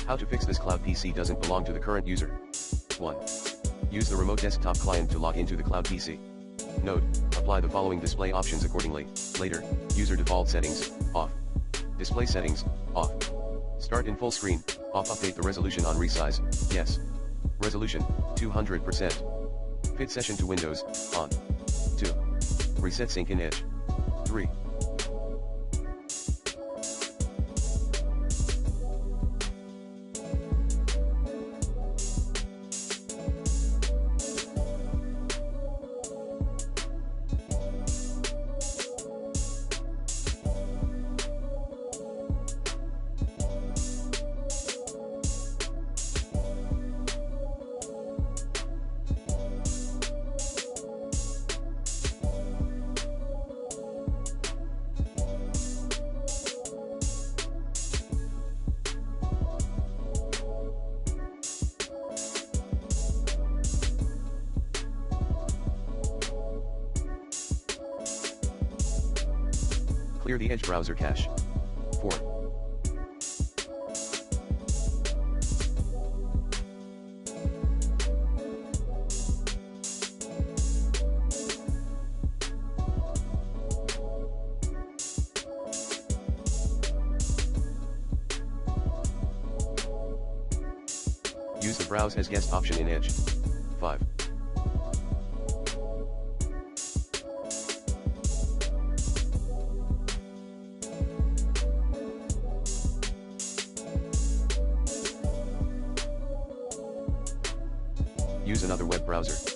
How to fix this cloud PC doesn't belong to the current user. 1. Use the remote desktop client to log into the cloud PC. Note, apply the following display options accordingly. Later, user default settings, off. Display settings, off. Start in full screen, off. Update the resolution on resize, yes. Resolution, 200%. Fit session to Windows, on. 2. Reset sync in Edge. 3. Clear the Edge browser cache. 4. Use the Browse as Guest option in Edge. 5. Use another web browser.